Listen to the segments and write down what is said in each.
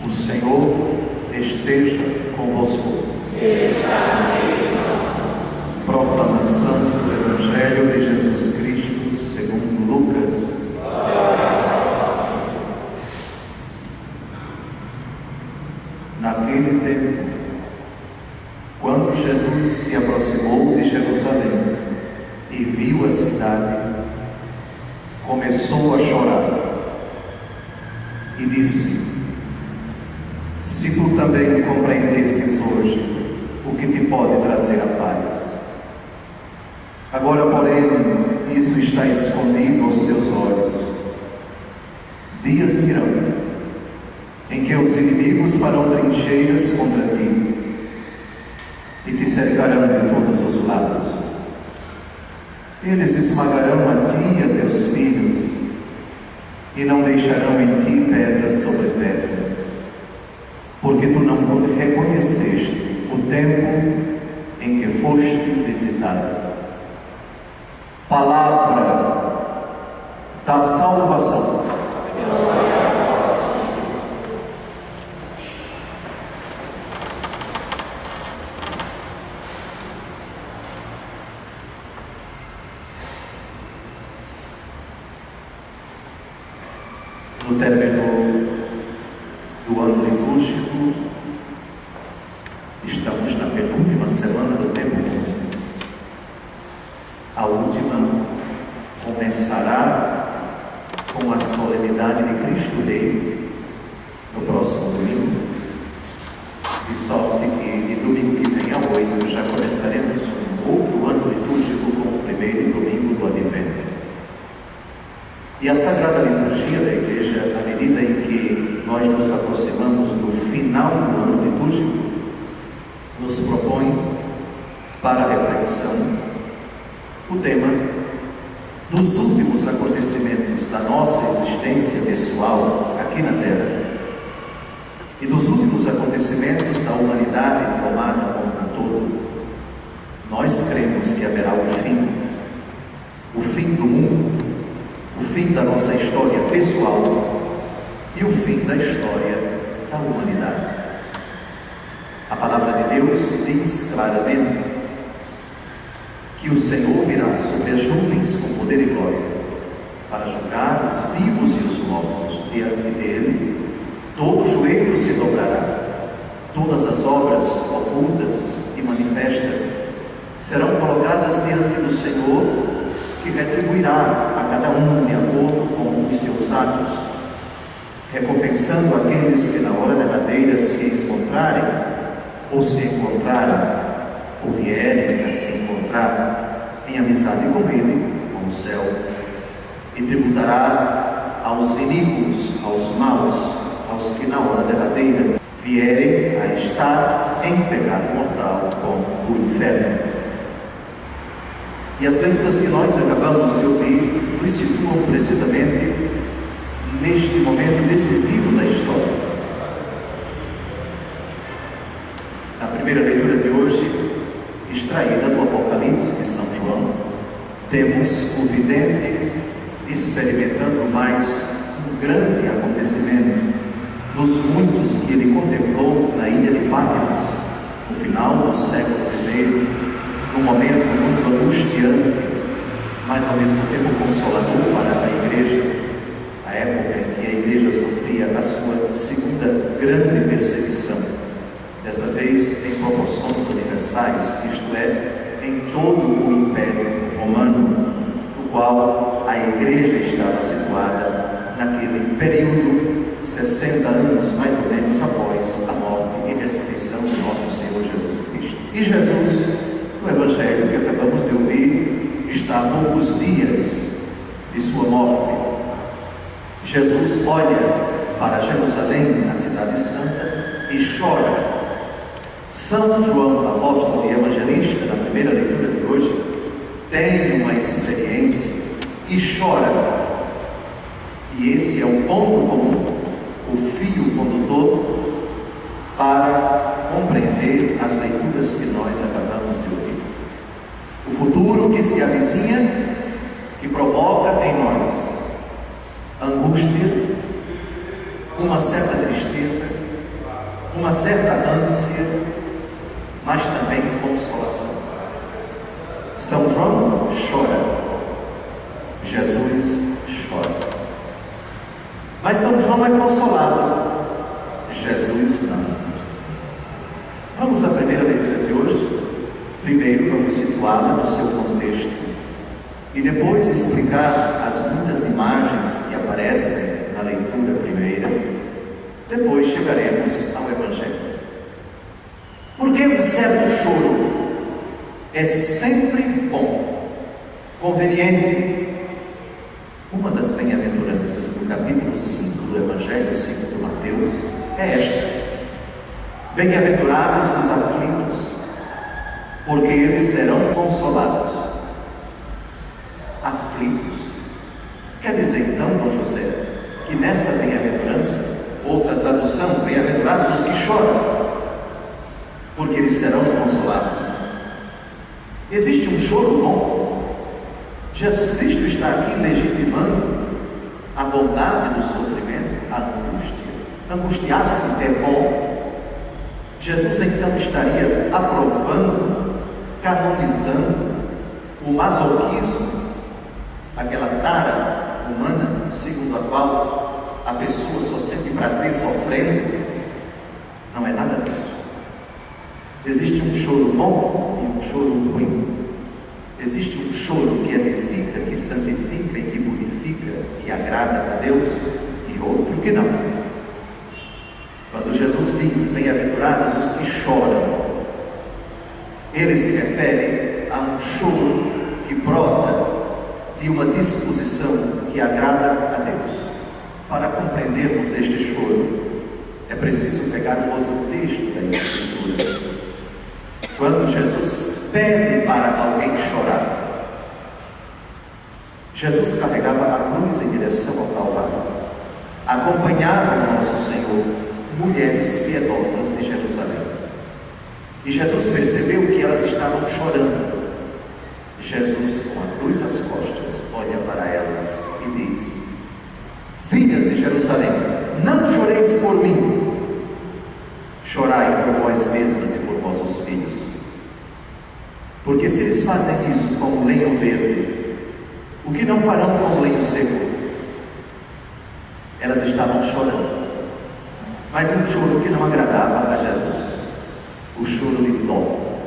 O Senhor esteja convosco. Ele está no meio de nós. Proclamação do Evangelho de Jesus Cristo segundo Lucas. Naquele tempo, quando Jesus se aproximou de Jerusalém e viu a cidade, começou a chorar e disse: se tu também compreendesses hoje o que te pode trazer a paz. Agora, porém, isso está escondido aos teus olhos. Dias virão em que os inimigos farão trincheiras contra ti e te cercarão de todos os lados. Eles esmagarão a ti e a teus filhos e não deixarão em ti pedra sobre pedra, porque tu não reconheceste o tempo em que foste visitado. Palavra da salvação. No término do ano litúrgico, estamos na penúltima semana do tempo comum. A última começará com a solenidade de Cristo Rei no próximo domingo, de sorte que de domingo que vem a 8 já começaremos um outro ano litúrgico com o primeiro domingo do Advento. E a Sagrada Liturgia da Igreja, à medida em que nós nos aproximamos do final do ano litúrgico, nos propõe para a reflexão o tema dos últimos acontecimentos da nossa existência pessoal aqui na Terra e dos últimos acontecimentos da humanidade tomada como um todo. Nós cremos que haverá o fim do mundo, o fim da nossa história pessoal e o fim da história da humanidade. A palavra de Deus diz claramente que o Senhor virá sobre as nuvens com poder e glória para julgar os vivos e os mortos. Diante dele, todo joelho se dobrará, todas as obras ocultas e manifestas serão colocadas diante do Senhor, que retribuirá a cada um de acordo com os seus atos, recompensando aqueles que na hora derradeira se encontrarem, ou se encontrarem, ou vierem a se encontrar em amizade com Ele, com o céu, e tributará aos iníquos, aos maus, aos que na hora derradeira vierem a estar em pecado mortal com o inferno. E as leituras que nós acabamos de ouvir nos situam precisamente neste momento decisivo da história. Na primeira leitura de hoje, extraída do Apocalipse de São João, temos o vidente experimentando mais um grande acontecimento dos muitos que ele contemplou na ilha de Patmos, no final do século I, num momento muito angustiante, mas ao mesmo tempo consolador para a igreja, a época em que a igreja sofria a sua segunda grande perseguição, dessa vez em proporções universais, isto é, em todo o Império Romano, no qual a igreja estava situada naquele período, 60 anos mais ou menos após a morte e ressurreição do nosso Senhor Jesus Cristo. E Jesus, no Evangelho que acabamos de ouvir, está a poucos dias de sua morte. Jesus olha para Jerusalém, a cidade santa, e chora. São João, apóstolo e evangelista, na primeira leitura de hoje, tem uma experiência e chora. E esse é o ponto comum, o fio condutor para compreender as leituras que nós acabamos de ouvir. O futuro que se avizinha, que provoca em nós angústia, uma certa tristeza uma certa ânsia, mas também consolação. São João chora, Jesus chora. Mas São João é consolado, Jesus não. Vamos à primeira leitura de hoje. Primeiro vamos situá-la no seu contexto e depois explicar as muitas imagens que aparecem na leitura primeira. Depois chegaremos ao Evangelho. Porque um certo choro é sempre bom, conveniente. Uma das bem-aventuranças do capítulo 5 do Evangelho segundo Mateus é esta: bem-aventurados os aflitos, porque eles serão consolados. Aflitos. Quer dizer então, Dom José, que nessa bem-aventurança, outra tradução, bem-aventurados os que choram, porque eles serão consolados. Existe um choro bom. Jesus Cristo está aqui legitimando a bondade do sofrimento, a angústia. Angustiar-se é bom. Jesus então estaria aprovando, canonizando o masoquismo, aquela tara humana segundo a qual a pessoa só sente prazer sofrendo. Não é nada disso. Existe um choro bom e um choro ruim. Existe um choro que edifica, que santifica e que purifica, que agrada a Deus, e outro que não. Quando Jesus diz bem-aventurados os que choram, ele se refere a um choro que brota de uma disposição que agrada a Deus. Para compreendermos este choro, é preciso pegar um outro texto da Escritura. Quando Jesus pede para alguém chorar, Jesus carregava a cruz em direção ao Calvário. Acompanhava o nosso Senhor mulheres piedosas de Jerusalém. E Jesus percebeu que elas estavam chorando. Jesus, com a cruz às costas, olha para elas e diz: filhas de Jerusalém, não choreis por mim, chorai por vós mesmas e por vossos filhos. Porque se eles fazem isso com o lenho verde, o que não farão com o lenho seco? Elas estavam chorando, mas um choro que não agradava a Jesus. O choro de dó,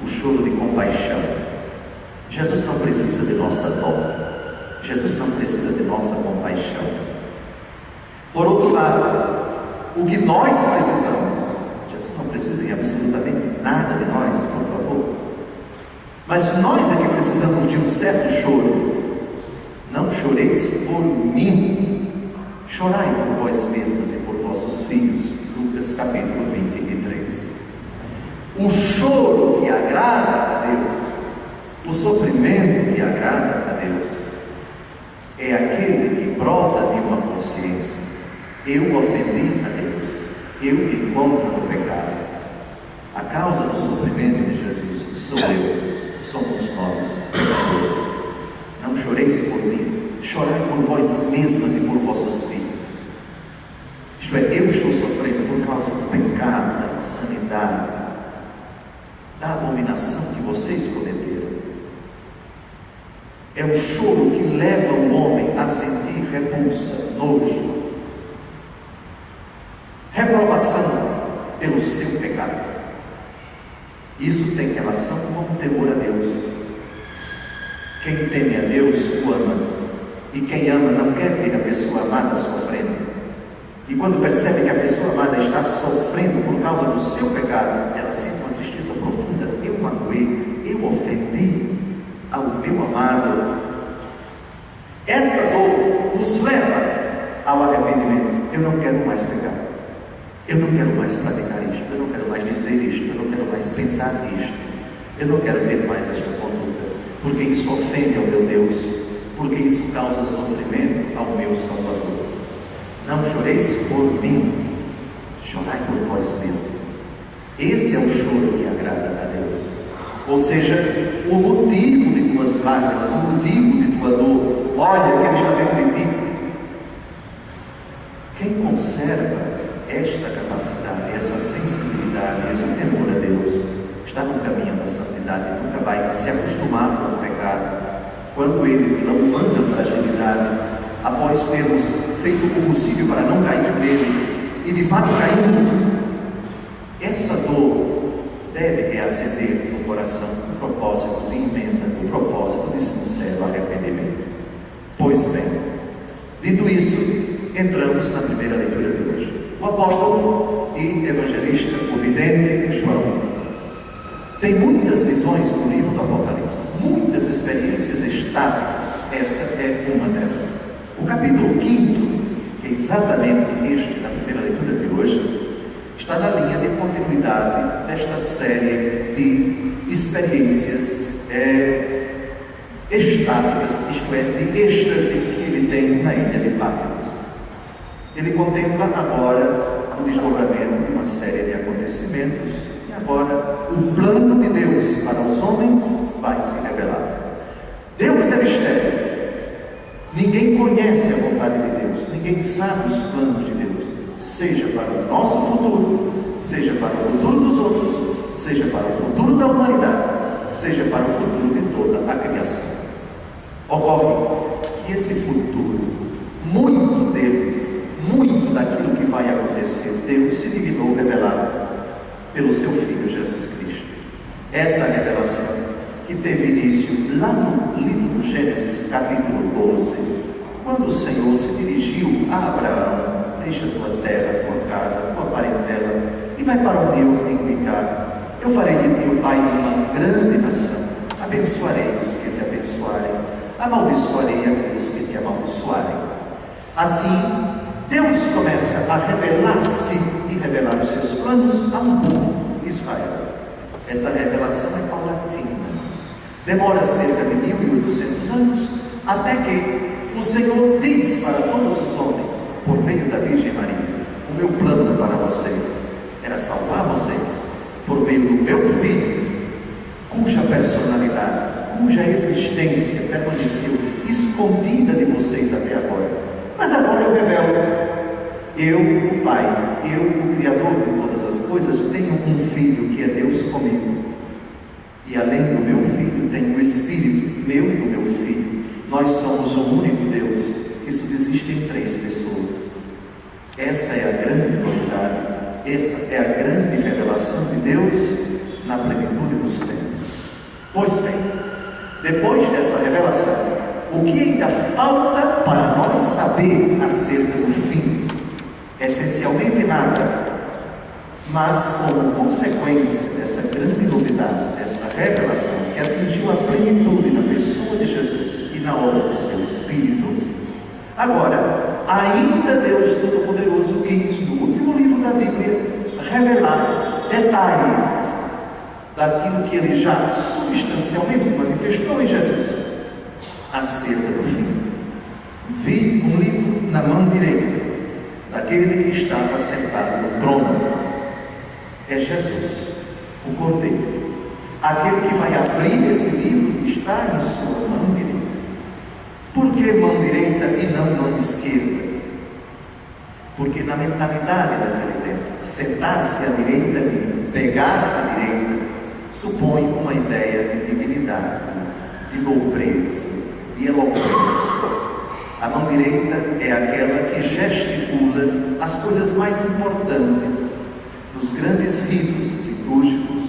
o choro de compaixão. Jesus não precisa de nossa dó, Jesus não precisa de nossa compaixão. Por outro lado, o que nós precisamos, Jesus não precisa de absolutamente nada de nós, por favor. Mas nós é que precisamos de um certo choro. Não choreis por mim, chorai por vós mesmas e por vossos filhos. Lucas capítulo 23. O choro que agrada a Deus, o sofrimento que agrada a Deus, é aquele que brota de uma consciência: eu ofendi a Deus, eu me encontro no pecado. A causa do sofrimento de Jesus sou eu, somos nós, pecadores. Não choreis por mim, chorai por vós mesmas e por vossos filhos. Isto é, eu estou sofrendo por causa do pecado, da insanidade, da abominação que vocês cometeram. É um choro que leva o homem a sentir repulsa, nojo, reprovação pelo seu pecado. Isso tem relação com o temor a Deus. Quem teme a Deus o ama, e quem ama não quer ver a pessoa amada sofrendo. E quando percebe que a pessoa amada está sofrendo por causa do seu pecado, ela sente uma tristeza profunda. Eu magoei, eu ofendi ao meu amado. Essa dor nos leva ao arrependimento. Eu não quero mais pecar, eu não quero mais praticar isto, eu não quero mais dizer isto, eu não quero mais pensar nisto, eu não quero ter mais esta conduta, porque isso ofende ao meu Deus, porque isso causa sofrimento ao meu Salvador. Não choreis por mim, chorai por vós mesmos. Esse é o choro que agrada a Deus. Ou seja, o motivo de tuas lágrimas, o motivo de tua dor, olha que Ele está dentro de ti. Quem conserva esta capacidade, essa quando ele, pela humana fragilidade, após termos feito o possível para não cair nele, e de fato caímos, essa dor deve reacender no coração o propósito de emenda, o propósito de sincero arrependimento. Pois bem, dito isso, entramos na primeira leitura de hoje. O apóstolo e evangelista, o vidente João, tem muitas visões no livro do Apocalipse, muitas experiências estáticas. Essa é uma delas. O capítulo 5, que é exatamente este da primeira leitura de hoje, está na linha de continuidade desta série de experiências estáticas, isto é, de êxtase que ele tem na ilha de Patmos. Ele contempla agora o desdobramento de uma série de acontecimentos, e agora o plano de Deus para os homens vai se revelar. Deus é mistério. Ninguém conhece a vontade de Deus, ninguém sabe os planos de Deus, seja para o nosso futuro, seja para o futuro dos outros, seja para o futuro da humanidade, seja para o futuro de toda a criação. Ocorre que esse futuro, muito deles, muito daquilo que vai acontecer, Deus se dignou revelar pelo seu Filho Jesus Cristo. Essa revelação que teve início lá no livro do Gênesis, capítulo 12, quando o Senhor se dirigiu a Abraão: deixa tua terra, tua casa, tua parentela, e vai para onde eu te indicar. Eu farei de ti o pai de uma grande nação, abençoarei os que te abençoarem, amaldiçoarei aqueles que te amaldiçoarem. Assim, Deus começa a revelar-se e revelar os seus planos a um povo, Israel. Essa revelação é paulatina. Demora cerca de 1800 anos, até que o Senhor diz para todos os homens, por meio da Virgem Maria: o meu plano para vocês era salvar vocês por meio do meu Filho, cuja personalidade, cuja existência permaneceu escondida de vocês até agora. Mas agora eu revelo. Eu, o Pai, eu, o Criador de todas as coisas, tenho um Filho que é Deus comigo. E além do meu Filho, tenho o Espírito meu e do meu Filho. Nós somos o único Deus que subsiste em 3 pessoas. Essa é a grande novidade, essa é a grande revelação de Deus na plenitude dos tempos. Pois bem, depois dessa revelação, o que ainda falta para nós saber acerca do fim? Essencialmente nada, mas como consequência dessa grande novidade, dessa revelação que atingiu a plenitude na pessoa de Jesus e na obra do seu Espírito, agora, ainda Deus Todo-Poderoso quis, no último livro da Bíblia, revelar detalhes daquilo que ele já substancialmente manifestou em Jesus acerca do fim. Vi um livro na mão direita daquele que estava sentado no trono. É Jesus, o Cordeiro, aquele que vai abrir esse livro que está em sua mão direita. Por que mão direita e não mão esquerda? Porque na mentalidade daquele tempo, sentar-se à direita e pegar à direita supõe uma ideia de dignidade, de nobreza, de eloquência. A mão direita é aquela que gesticula as coisas mais importantes nos grandes ritos litúrgicos,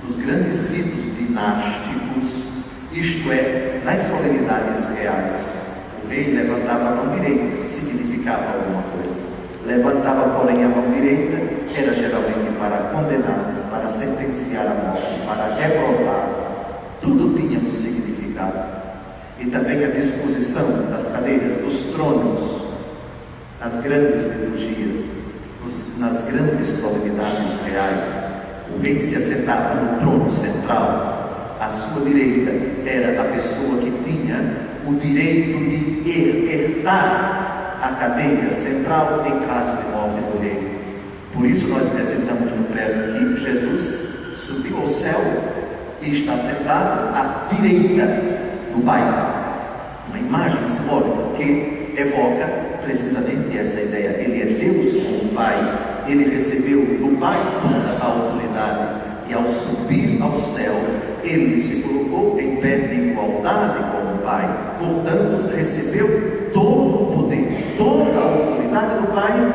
nos grandes ritos dinásticos, isto é, nas solenidades reais. O rei levantava a mão direita, significava alguma coisa. Levantava, porém, a mão direita, era geralmente para condenar, para sentenciar a morte, para reprovar. Tudo tinha um significado. E também a disposição das cadeiras, dos tronos, nas grandes liturgias, nas grandes solenidades reais. O rei se assentava no trono central. À sua direita era a pessoa que tinha o direito de herdar a cadeira central em caso de morte do rei. Por isso nós recitamos no credo que Jesus subiu ao céu e está sentado à direita do Pai. Uma imagem simbólica que evoca precisamente essa ideia. Ele é Deus como Pai, ele recebeu do Pai toda a autoridade, e ao subir ao céu, ele se colocou em pé de igualdade com o Pai. Pai. Portanto, recebeu todo o poder, toda a autoridade do Pai,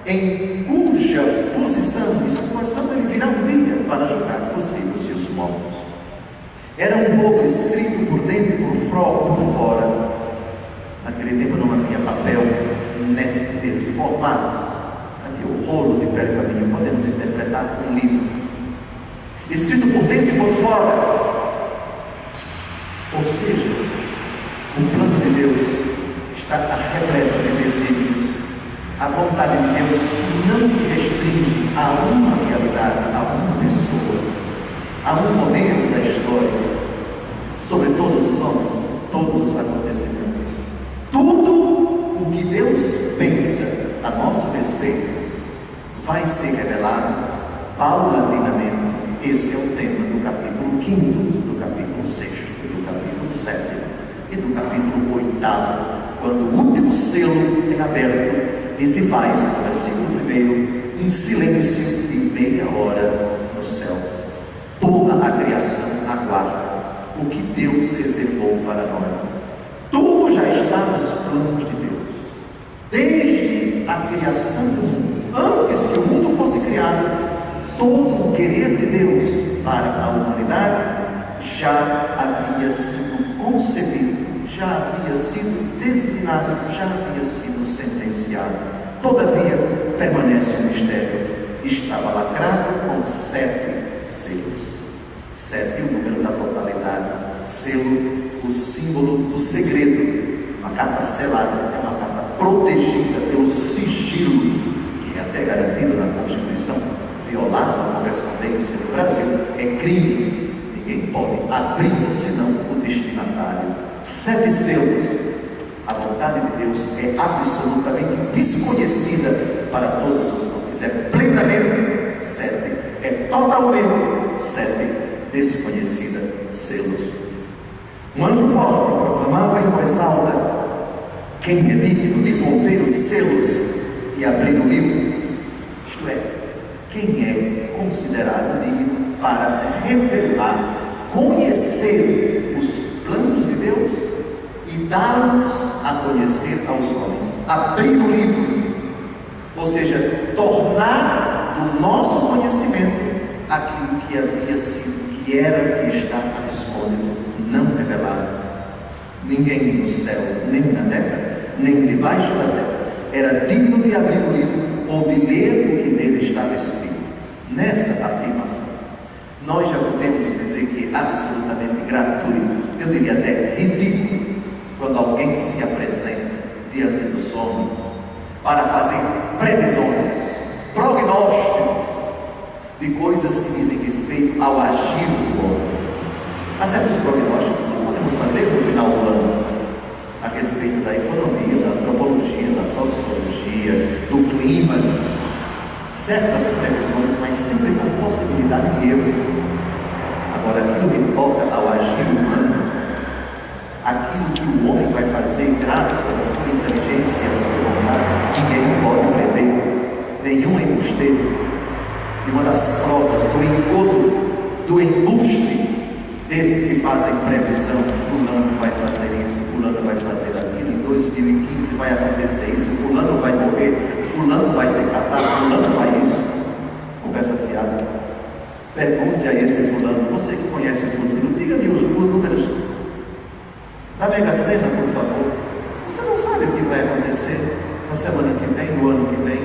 em cuja posição e situação ele virá um dia para julgar os vivos e os mortos. Era um rolo escrito por dentro e por fora. Naquele tempo não havia papel desse formato. Havia o rolo de pergaminho. Podemos interpretar um livro escrito por dentro e por fora. Ou seja, o plano de Deus está repleto de desígnios. A vontade de Deus não se restringe a uma realidade, a uma pessoa, a um momento da história. Sobre todos os homens, todos os acontecimentos. Tudo o que Deus pensa a nosso respeito vai ser revelado paulatinamente. Esse é o tema do capítulo 5, do capítulo 6, do capítulo 7 e do capítulo 8, quando o último selo é aberto e se faz, no versículo 1, um silêncio de meia hora no céu. Toda a criação aguarda o que Deus reservou para nós. Tudo já está nos planos de Deus, desde a criação do mundo. Antes que o mundo fosse criado, todo o querer de Deus para a humanidade já havia sido concebido, já havia sido designado, já havia sido sentenciado. Todavia, permanece um mistério. Estava lacrado com 7 selos. 7, o número da totalidade. Selo, o símbolo do segredo. Uma carta selada é uma carta protegida pelo sigilo, que é até garantido na Constituição. Violar uma correspondência no Brasil é crime. Ninguém pode abrir, senão o destinatário. 7 selos. A vontade de Deus é absolutamente desconhecida para todos os homens. É plenamente 7. É totalmente 7. Desconhecida, selos. Um anjo forte proclamava em voz alta: quem é digno de romper os selos e abrir o livro? Isto é, quem é considerado digno para revelar, conhecer os planos de Deus e dar-nos a conhecer aos homens? Abrir o livro, ou seja, tornar do nosso conhecimento aquilo que havia sido, que era e está escondido, não revelado. Ninguém no céu, nem na terra, nem debaixo da terra era digno de abrir o livro ou de ler o que nele estava escrito. Nessa afirmação, nós já podemos dizer que é absolutamente gratuito, eu diria até ridículo, quando alguém se apresenta diante dos homens para fazer previsões, prognósticos de coisas que dizem respeito ao agir do homem. Há certos prognósticos que nós podemos fazer no final do ano, a respeito da economia, da antropologia, da sociologia, do clima, certas previsões, mas sempre com possibilidade de erro. Agora, aquilo que toca ao agir humano, aquilo que o homem vai fazer graças à sua inteligência e à sua vontade, ninguém pode prever, nenhum embusteiro. E uma das provas do engodo, do embuste desses que fazem previsão: fulano vai fazer isso, fulano vai fazer aquilo, em 2015 vai acontecer isso, fulano vai morrer, fulano vai se casar, fulano vai isso. Conversa fiada. Pergunte a esse fulano: você que conhece o futuro, diga-me os números da Mega Sena, por favor. Você não sabe o que vai acontecer na semana que vem, no ano que vem?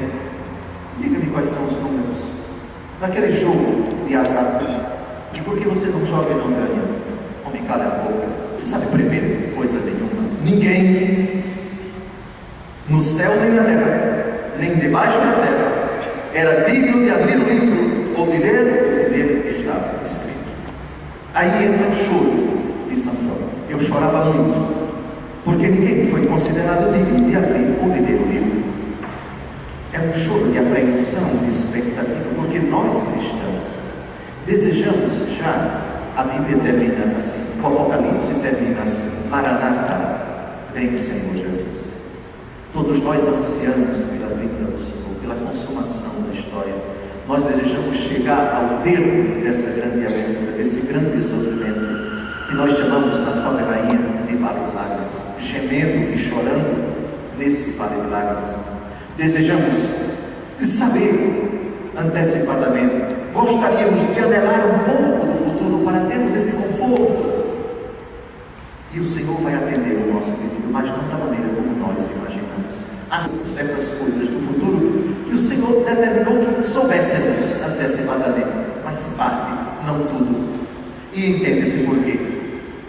Diga-me quais são os números daquele jogo de azar. E por que você não joga e não ganha? Não me cale a boca. Você sabe prever coisa nenhuma. Ninguém no céu nem na terra, nem debaixo da terra, era digno de abrir o livro ou de ler o que nele estava escrito. Aí entra o choro de São João. Eu chorava muito, porque ninguém foi considerado digno de abrir ou de ler o livro. É um choro de apreensão, de expectativa, porque nós cristãos desejamos já. A Bíblia termina assim, o Apocalipse termina assim: Maranata, vem Senhor Jesus. Todos nós ansiamos pela vinda do Senhor, pela consumação da história. Nós desejamos chegar ao termo dessa grande aventura, desse grande sofrimento que nós chamamos na Salve Rainha de valor. vale de lágrimas. Desejamos saber antecipadamente. Gostaríamos de anelar um pouco do futuro para termos esse conforto. E o Senhor vai atender o nosso pedido, mas não da maneira como nós imaginamos. Há certas coisas do futuro que o Senhor determinou que soubéssemos antecipadamente, mas parte, não tudo. E entende-se por quê.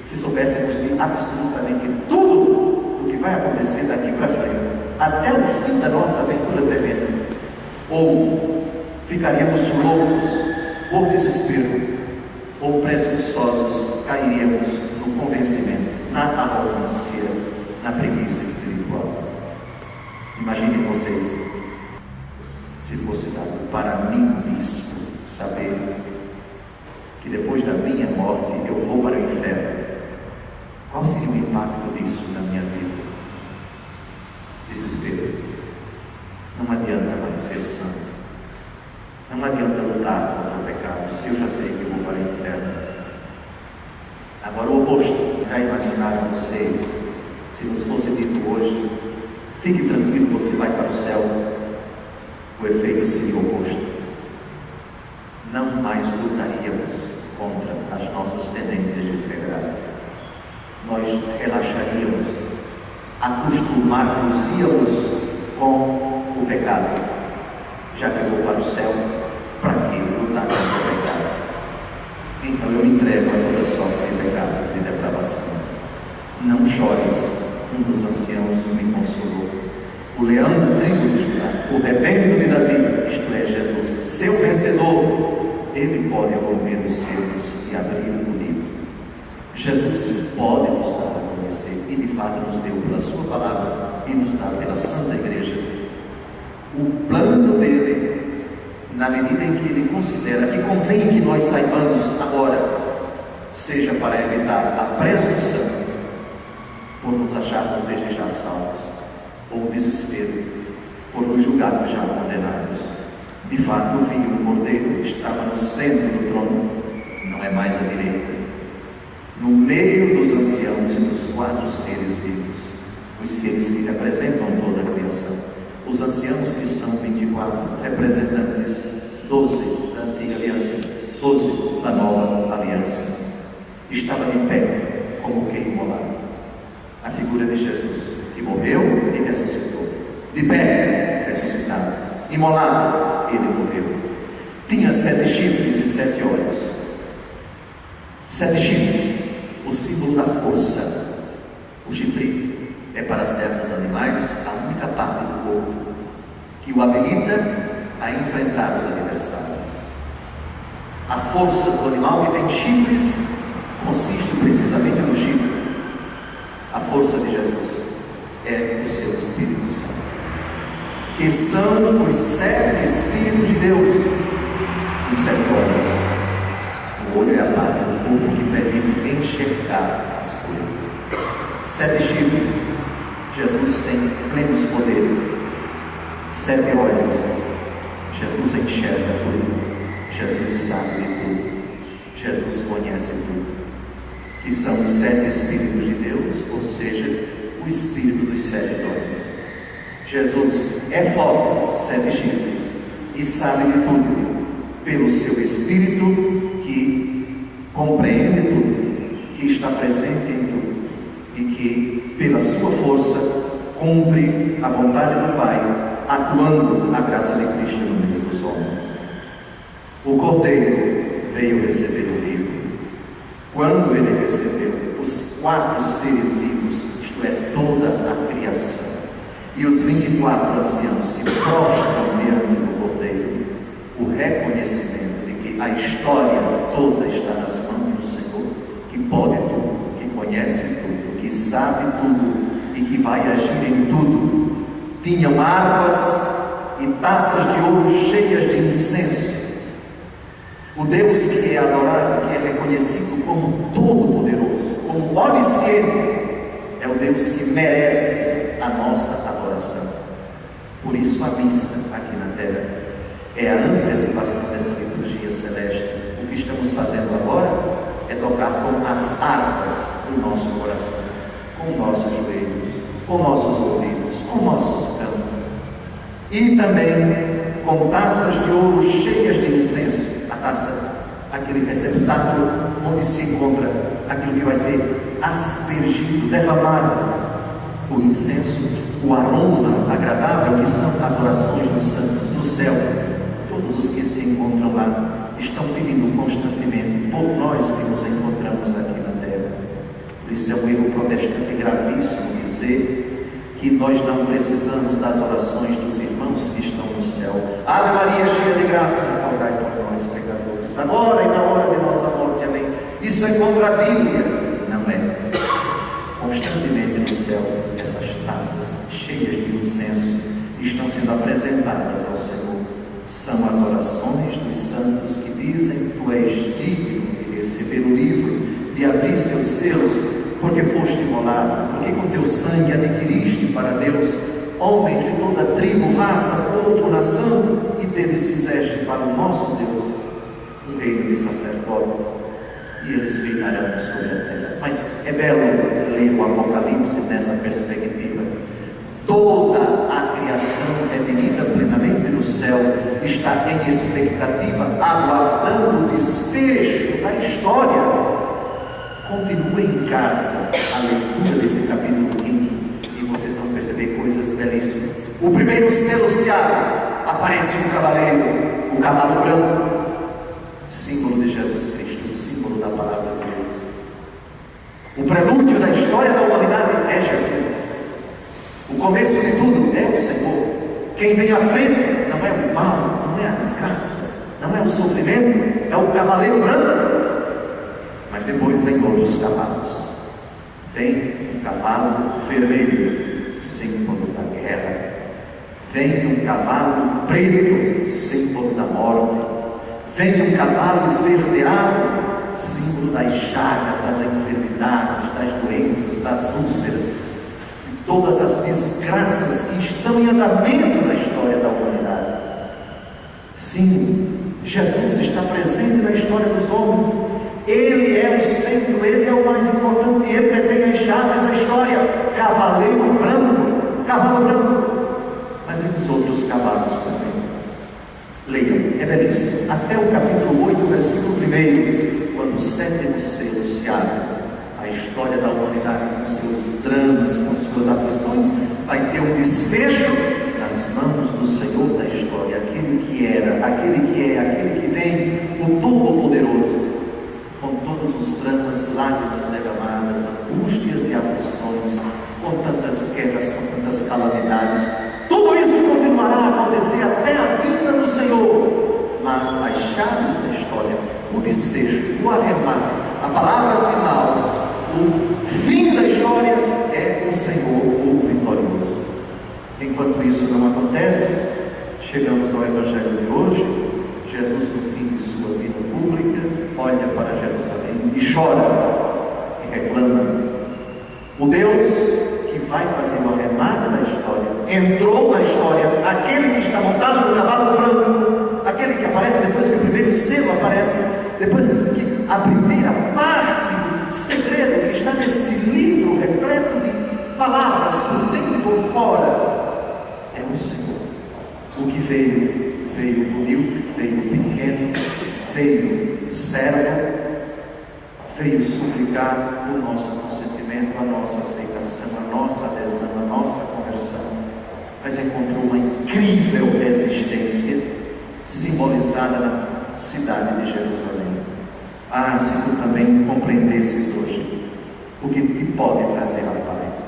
Se soubéssemos de absolutamente tudo o que vai acontecer daqui para frente, até o fim da nossa aventura terrena, ou ficaríamos loucos por desespero, ou presunçosos cairíamos no convencimento, na arrogância, na preguiça espiritual. Imaginem vocês, se fosse dado para mim isso, saber que depois da minha morte eu vou para o inferno, qual seria o impacto disso na minha vida? Desespero. Não adianta mais ser santo. Não adianta lutar contra o pecado, se eu já sei que eu vou para o inferno. Agora o oposto. Já imaginaram vocês, se nos fosse dito hoje, fique tranquilo, você vai para o céu, o efeito seria o oposto. Não mais lutaríamos contra as nossas tendências desregradas. Nós relaxaríamos, acostumar-nos-íamos com o pecado. Já que eu vou para o céu, para que lutar contra o pecado? Então eu me entrego a toda sorte de pecados, de depravação. Não chores, um dos anciãos me consolou. O leão da tribo de Judá, o rebento de Davi, isto é, Jesus, seu vencedor, ele pode romper os selos e abrir o livro. Jesus pode nos dar a conhecer, e de fato nos deu pela sua palavra, e nos dá pela Santa Igreja, o plano dele, na medida em que ele considera que convém que nós saibamos agora, seja para evitar a presunção, por nos acharmos desde já salvos, ou o desespero, por nos julgarmos já condenados. De fato, o vinho do Cordeiro estava no centro do trono, não é mais à direita, no meio dos anciãos e dos 4 seres vivos, os seres que representam toda a criação. Os anciãos, que são 24 representantes, 12 da antiga aliança, 12 da nova aliança, estava de pé como que imolado. A figura de Jesus, que morreu e ressuscitou. De pé, ressuscitado. Imolado, ele morreu. Tinha 7 chifres e 7 olhos. 7 chifres, o símbolo da força. O chifre é para certos animais a única parte do corpo que o habilita a enfrentar os adversários. A força do animal que tem chifres consiste precisamente no chifre. A força de Jesus é o seu Espírito Santo, que são os 7 Espíritos de Deus, os 7 olhos. O olho é a parte do corpo que permite enxergar as coisas. 7 chifres, Jesus tem plenos poderes. 7 olhos, Jesus enxerga tudo, Jesus sabe de tudo, Jesus conhece tudo. Que são os 7 Espíritos de Deus, ou seja, o Espírito dos 7 dons. Jesus é forte, 7 chifres, e sabe de tudo, pelo seu Espírito que compreende tudo, que está presente em tudo, e que, pela sua força, cumpre a vontade do Pai, atuando na graça de Cristo no meio dos homens. O Cordeiro veio receber o livro. Quando ele recebeu, os 4 seres vivos, isto é, toda a criação, e os 24 anciãos se prostram diante do Cordeiro, o reconhecimento de que a história toda está nas mãos do Senhor, que pode tudo, que conhece tudo, que sabe tudo e que vai agir em tudo. Tinham harpas e taças de ouro cheias de incenso. O Deus que é adorado, que é reconhecido como todo-poderoso, como onisciente, é o Deus que merece a nossa adoração. Por isso a missa aqui na terra é a antecipação dessa liturgia celeste. O que estamos fazendo agora é tocar com as harpas do nosso coração, com nossos joelhos, com nossos ouvidos, Deus, com nossos cantos. E também com taças de ouro cheias de incenso. A taça, aquele receptáculo onde se encontra aquilo que vai ser aspergido, derramado. O incenso, o aroma agradável, que são as orações dos santos no céu. Todos os que se encontram lá estão pedindo constantemente por nós que nos encontramos aqui na terra. Por isso é um erro protestante gravíssimo dizer que nós não precisamos das orações dos irmãos que estão no céu. Ave Maria, cheia de graça, rogai por nós, pecadores, agora e na hora de nossa morte. Amém. Isso é contra a Bíblia. Não é. Constantemente no céu, essas taças cheias de incenso estão sendo apresentadas ao Senhor. São as orações dos santos que dizem: Tu és digno de receber o livro, de abrir seus selos, porque foste imolado, porque com teu sangue adquiriste para Deus homens de toda tribo, raça, povo, nação, e deles fizeste para o nosso Deus um reino de sacerdotes, e eles reinarão sobre a terra. Mas é belo ler o Apocalipse nessa perspectiva. Toda a criação redimida plenamente no céu está em expectativa, aguardando o desfecho da história. Continue em casa a leitura desse capítulo 5 e vocês vão perceber coisas belíssimas. O primeiro selo se abre, aparece um cavaleiro, o cavalo branco, símbolo de Jesus Cristo, símbolo da palavra de Deus. O prelúdio da história da humanidade é Jesus. O começo de tudo é o Senhor. Quem vem à frente não é o mal, não é a desgraça, não é o sofrimento, é o cavaleiro branco. Mas depois vem outros cavalos. Vem um cavalo vermelho, símbolo da guerra. Vem um cavalo preto, símbolo da morte. Vem um cavalo esverdeado, símbolo das chagas, das enfermidades, das doenças, das úlceras, de todas as desgraças que estão em andamento na história da humanidade. Sim, Jesus está presente na história dos homens. Ele é o centro, Ele é o mais importante, Ele detém as chaves da história. Cavaleiro branco, cavalo branco. Mas e os outros cavalos também? Leiam, é belíssimo. Até o capítulo 8, versículo 1, quando o sétimo selo se abre, a história da humanidade com seus dramas, com suas aflições, vai ter um desfecho nas mãos do Senhor da história, aquele que era, aquele que é, aquele que vem, o Todo-Poderoso, com todos os dramas, lágrimas derramadas, angústias e aflições, com tantas guerras, com tantas calamidades. Tudo isso continuará a acontecer até a vinda do Senhor. Mas as chaves da história, o desfecho, o arremate, a palavra final, o fim da história é o Senhor, o vitorioso. Enquanto isso não acontece, chegamos ao Evangelho de hoje. Jesus, no fim de sua vida pública, olha para Jerusalém e chora e reclama. O Deus que vai fazer o arremate da história entrou na história, aquele que está montado no cavalo branco, aquele que aparece depois que o primeiro selo aparece, depois que a primeira parte do segredo que está nesse livro repleto de palavras por dentro e por fora, é o Senhor. O que veio, veio humilde, veio pequeno, veio servo, veio suplicar o nosso consentimento, a nossa aceitação, a nossa adesão, a nossa conversão, mas encontrou uma incrível resistência simbolizada na cidade de Jerusalém. Ah, se tu também compreendesses hoje o que te pode trazer a paz,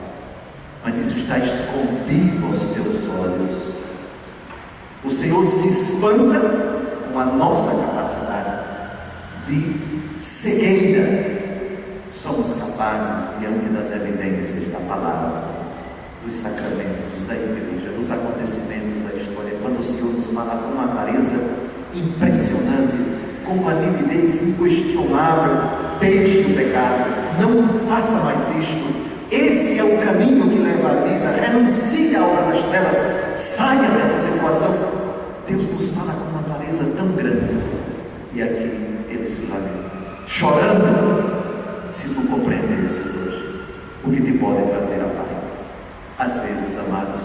mas isso está escondido aos teus olhos. O Senhor se espanta com a nossa capacidade de cegueira. Somos capazes, diante das evidências da palavra, dos sacramentos, da igreja, dos acontecimentos da história, quando o Senhor nos fala com uma clareza impressionante, com uma nitidez inquestionável: deixe o pecado, não faça mais isto, esse é o caminho que leva à vida, renuncie à obra das trevas, saia dessa situação. Deus nos fala com uma clareza tão grande, e aqui Ele se lamenta, chorando. Se tu compreendesses hoje o que te pode trazer a paz, Às vezes, amados,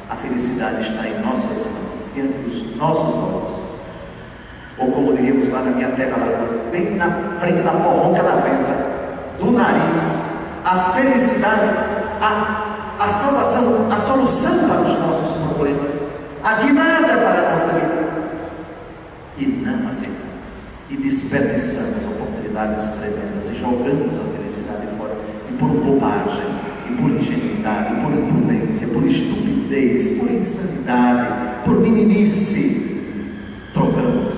a felicidade está em nossas mãos, diante dos nossos olhos. Ou como diríamos lá na minha terra, lá, bem na frente da porronca da venta, do nariz, a felicidade, a salvação, a solução para os nossos problemas, a guinada para a nossa vida. E não aceitamos, e desperdiçamos oportunidades tremendas, e jogamos a felicidade fora, e por bobagem, e por ingenuidade, e por imprudência, por estupidez, por insanidade, por meninice, trocamos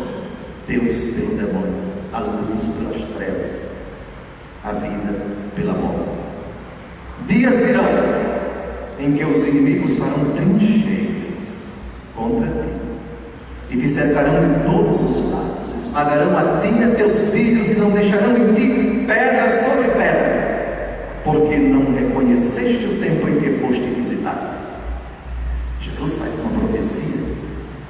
Deus pelo demônio, a luz pelas trevas, a vida pela morte. Dias virão em que os inimigos farão trincheiras contra ti e te cercarão de todos os lados, esmagarão a ti e a teus filhos e não deixarão em ti pedra sobre pedra, porque não reconheceste o tempo em que foste visitado. Jesus faz uma profecia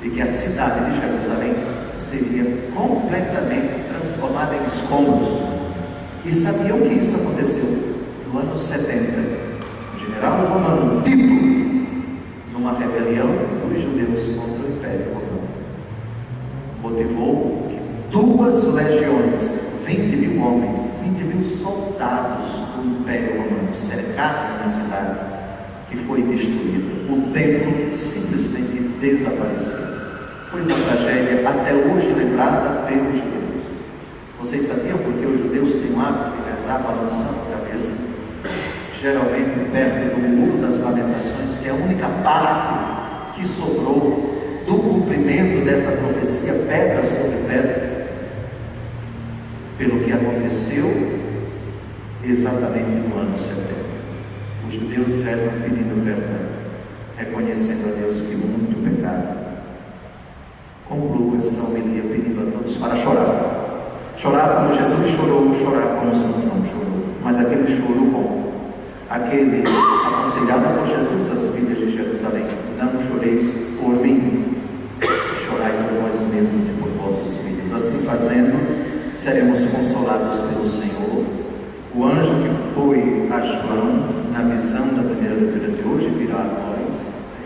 de que a cidade de Jerusalém seria completamente transformada em escombros. E sabiam que isso aconteceu no ano 70. O general romano Tito, numa rebelião dos judeus contra o Império Romano, motivou que 2 legiões, 20.000 homens, 20.000 soldados do Império Romano cercassem a cidade, que foi destruída. O templo simplesmente desapareceu. Foi uma tragédia até hoje lembrada pelos judeus. Vocês sabiam porque os judeus têm o hábito de rezar balançando a cabeça? Geralmente perto do muro das lamentações, que é a única parte que sobrou do cumprimento dessa profecia, pedra sobre pedra, pelo que aconteceu exatamente no ano 70. Os judeus rezam pedindo perdão, reconhecendo a Deus que muito pecaram. Concluo essa homilia pedindo a todos para chorar. Chorar como Jesus chorou, chorar como São João chorou. Mas aquele choro bom, aquele aconselhado por Jesus às filhas de Jerusalém: não choreis por mim, chorai por vós mesmos e por vossos filhos. Assim fazendo, seremos consolados pelo Senhor. O anjo que foi a João na visão da primeira leitura de hoje virá a nós,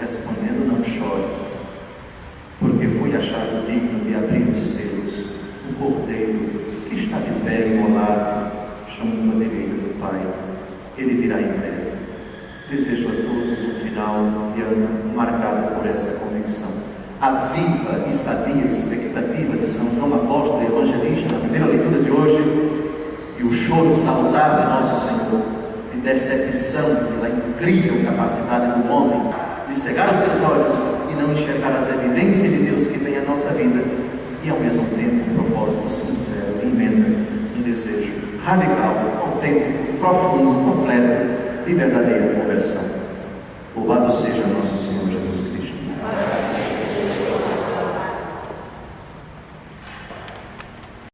respondendo: não chores, porque foi achado digno de abrir os selos o cordeiro que está de pé imolado junto à direita do Pai. Ele virá em breve. Desejo a todos um final de ano marcado por essa convicção. A viva e sadia expectativa de São João Apóstolo e Evangelista na primeira leitura de hoje, e o choro salutar de Nosso Senhor, de decepção pela incrível capacidade do homem de cegar os seus olhos e não enxergar as evidências de Deus que vem à nossa vida, e ao mesmo tempo um propósito sincero de emenda, um desejo radical, autêntico, profundo, completo, de verdadeira